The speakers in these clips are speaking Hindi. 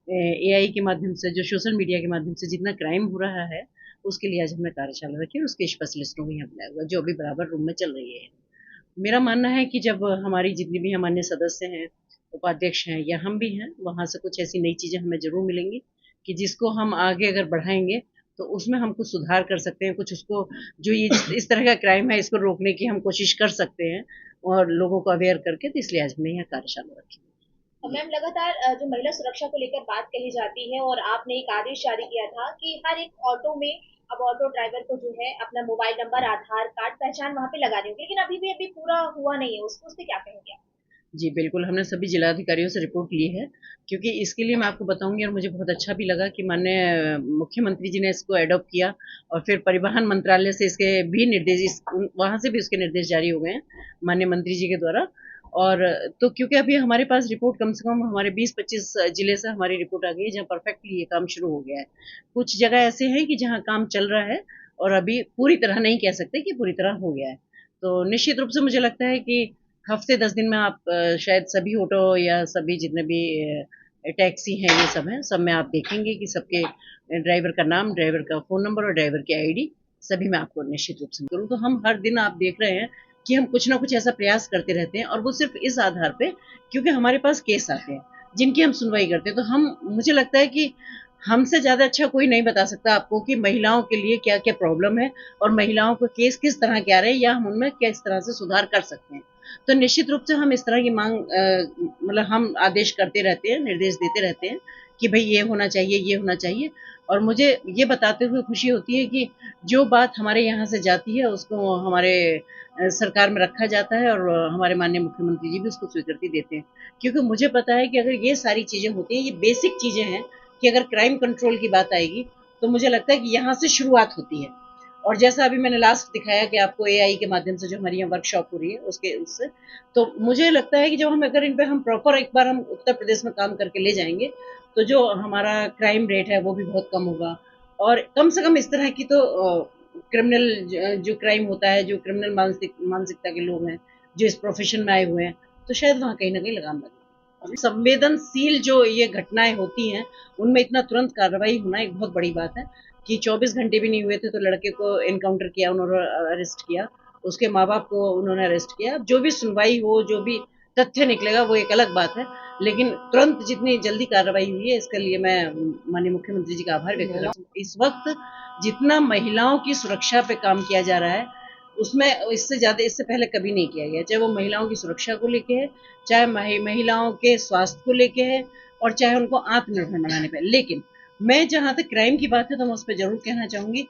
एआई के माध्यम से, जो सोशल मीडिया के माध्यम से जितना क्राइम हो रहा है, उसके लिए आज हमने कार्यशाला रखी है। उसके स्पेशलिस्टों को यहाँ बुलाया हुआ है, जो अभी बराबर रूम में चल रही है। मेरा मानना है कि जब हमारी जितनी भी हमारे सदस्य हैं, उपाध्यक्ष हैं या हम भी हैं, वहाँ से कुछ ऐसी नई चीज़ें हमें ज़रूर मिलेंगी कि जिसको हम आगे अगर बढ़ाएँगे, तो उसमें हम कुछ सुधार कर सकते हैं, कुछ उसको जो ये इस तरह का क्राइम है, इसको रोकने की हम कोशिश कर सकते हैं और लोगों को अवेयर करके, तो इसलिए आज हमने यहाँ कार्यशाला रखी। मैम लगातार जो महिला सुरक्षा को लेकर बात कही जाती है और आपने एक आदेश जारी किया था कि हर एक ऑटो में अब ऑटो ड्राइवर को जो है अपना मोबाइल नंबर, आधार कार्ड, पहचान वहाँ पे लगानी होगी, लेकिन अभी पूरा हुआ नहीं है। उसको उस पे क्या कहेंगे आप? जी, बिल्कुल, हमने सभी जिलाधिकारियों से रिपोर्ट ली है, क्योंकि इसके लिए मैं आपको बताऊँगी और मुझे बहुत अच्छा भी लगा कि माननीय मुख्यमंत्री जी ने इसको एडॉप्ट किया और फिर परिवहन मंत्रालय से इसके भी निर्देश वहाँ से भी उसके निर्देश जारी हो गए हैं, माननीय मंत्री जी के द्वारा। और तो क्योंकि अभी हमारे पास रिपोर्ट कम से कम हमारे 20-25 जिले से हमारी रिपोर्ट आ गई है, जहाँ परफेक्टली ये काम शुरू हो गया है। कुछ जगह ऐसे हैं कि जहाँ काम चल रहा है और अभी पूरी तरह नहीं कह सकते कि पूरी तरह हो गया है। तो निश्चित रूप से मुझे लगता है कि हफ्ते 10 दिन में आप शायद सभी ऑटो या सभी जितने भी टैक्सी हैं, ये सब हैं, सब में आप देखेंगे कि सबके ड्राइवर का नाम, ड्राइवर का फ़ोन नंबर और ड्राइवर की आईडी सभी में आपको निश्चित रूप से करूँ। तो हम हर दिन आप देख रहे हैं कि हम कुछ ना कुछ ऐसा प्रयास करते रहते हैं और वो सिर्फ़ इस आधार पे क्योंकि हमारे पास केस आते हैं, जिनकी हम सुनवाई करते हैं। तो हम मुझे लगता है कि हमसे ज़्यादा अच्छा कोई नहीं बता सकता आपको कि महिलाओं के लिए क्या-क्या प्रॉब्लम है और महिलाओं को केस किस तरह के आ रहे हैं या हम उनमें किस तरह से सुधार कर सकते हैं। तो निश्चित रूप से हम इस तरह की मांग मतलब हम आदेश करते रहते हैं, निर्देश देते रहते हैं कि भई ये होना चाहिए, ये होना चाहिए। और मुझे ये बताते हुए खुशी होती है कि जो बात हमारे यहाँ से जाती है उसको हमारे सरकार में रखा जाता है और हमारे माननीय मुख्यमंत्री जी भी उसको स्वीकृति देते हैं। क्योंकि मुझे पता है कि अगर ये सारी चीज़ें होती हैं, ये बेसिक चीज़ें हैं कि अगर क्राइम कंट्रोल की बात आएगी, तो मुझे लगता है कि यहाँ से शुरुआत होती है। और जैसा अभी मैंने लास्ट दिखाया कि आपको एआई के माध्यम से जो हमारी यहाँ वर्कशॉप हो रही है उसके उससे, तो मुझे लगता है कि जब हम अगर इन पे हम प्रॉपर एक बार हम उत्तर प्रदेश में काम करके ले जाएंगे, तो जो हमारा क्राइम रेट है वो भी बहुत कम होगा। और कम से कम इस तरह की तो क्रिमिनल जो क्राइम होता है, जो क्रिमिनल मानसिकता के लोग हैं, जो इस प्रोफेशन में आए हुए हैं, तो शायद वहाँ कहीं ना कहीं लगाम लगे। संवेदनशील जो ये घटनाएं होती हैं, उनमें इतना तुरंत कार्रवाई होना एक बहुत बड़ी बात है कि 24 घंटे भी नहीं हुए थे तो लड़के को एनकाउंटर किया, उन्होंने अरेस्ट किया, उसके माँ-बाप को उन्होंने अरेस्ट किया। जो भी सुनवाई हो, जो भी तथ्य निकलेगा वो एक अलग बात है, लेकिन तुरंत जितनी जल्दी कार्रवाई हुई है इसके लिए मैं माननीय मुख्यमंत्री जी का आभार व्यक्त करती हूँ। इस वक़्त जितना महिलाओं की सुरक्षा पे काम किया जा रहा है, उसमें इससे ज़्यादा इससे पहले कभी नहीं किया गया। चाहे वो महिलाओं की सुरक्षा को लेके है, चाहे महिलाओं के स्वास्थ्य को लेके है और चाहे उनको आत्मनिर्भर बनाने पे। लेकिन मैं जहाँ तक क्राइम की बात है तो मैं उस पे ज़रूर कहना चाहूँगी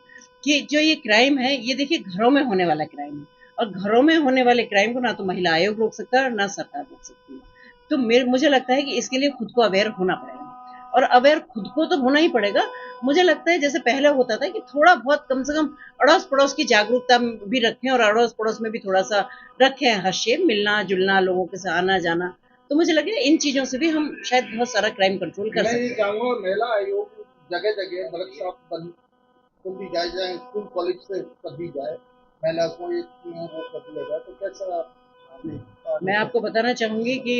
कि जो ये क्राइम है, ये देखिए घरों में होने वाला क्राइम है और घरों में होने वाले क्राइम को ना तो महिला आयोग रोक सकता है और ना सरकार रोक सकती है। तो मुझे लगता है कि इसके लिए खुद को अवेयर होना पड़ेगा और अवेयर खुद को तो होना ही पड़ेगा। मुझे लगता है जैसे पहले होता था कि थोड़ा बहुत कम से कम अड़ोस-पड़ोस की जागरूकता भी रखें और अड़ोस-पड़ोस में भी थोड़ा-सा रखें हस्तक्षेप, मिलना-जुलना, लोगों के साथ आना-जाना। तो मुझे लगे इन चीज़ों से भी हम शायद बहुत सारा क्राइम कंट्रोल कर सकते हैं। मैं ये चाहूँगा महिला आयोग जगह-जगह वर्कशॉप खोल दी जाए, स्कूल कॉलेज से कर दी जाए, महिला को एक वो कर दिया जाए, तो कैसा आपने मैं आपको बताना चाहूँगी कि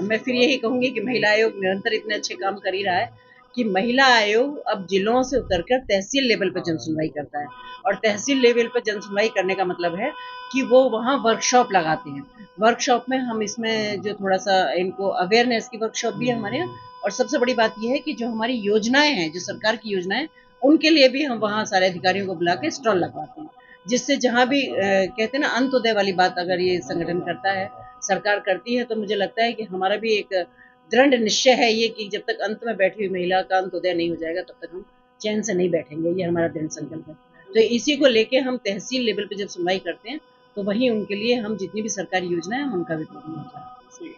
मैं फिर यही कहूँगी कि महिला आयोग निरंतर इतने अच्छे काम कर ही रहा है कि महिला आयोग अब जिलों से उतरकर तहसील लेवल पर जनसुनवाई करता है और तहसील लेवल पर जनसुनवाई करने का मतलब है कि वो वहाँ वर्कशॉप लगाते हैं। वर्कशॉप में हम इसमें जो थोड़ा-सा इनको अवेयरनेस की वर्कशॉप भी है हमारे यहाँ और सबसे बड़ी बात ये है कि जो हमारी योजनाएँ हैं, जो सरकार की योजनाएँ, उनके लिए भी हम वहाँ सारे अधिकारियों को बुला के स्टॉल लगवाते हैं। जिससे जहाँ भी कहते हैं ना अंत्योदय वाली बात अगर ये संगठन करता है, सरकार करती है, तो मुझे लगता है कि हमारा भी एक दृढ़ निश्चय है ये कि जब तक अंत में बैठी हुई महिला का अंत्योदय नहीं हो जाएगा, तब तक हम चैन से नहीं बैठेंगे, ये हमारा दृढ़ संकल्प है। तो इसी को लेके हम तहसील लेवल पे जब सुनवाई करते हैं, तो वहीं उनके लिए हम जितनी भी सरकारी योजना है, हम उनका भी पूर्ण होता है।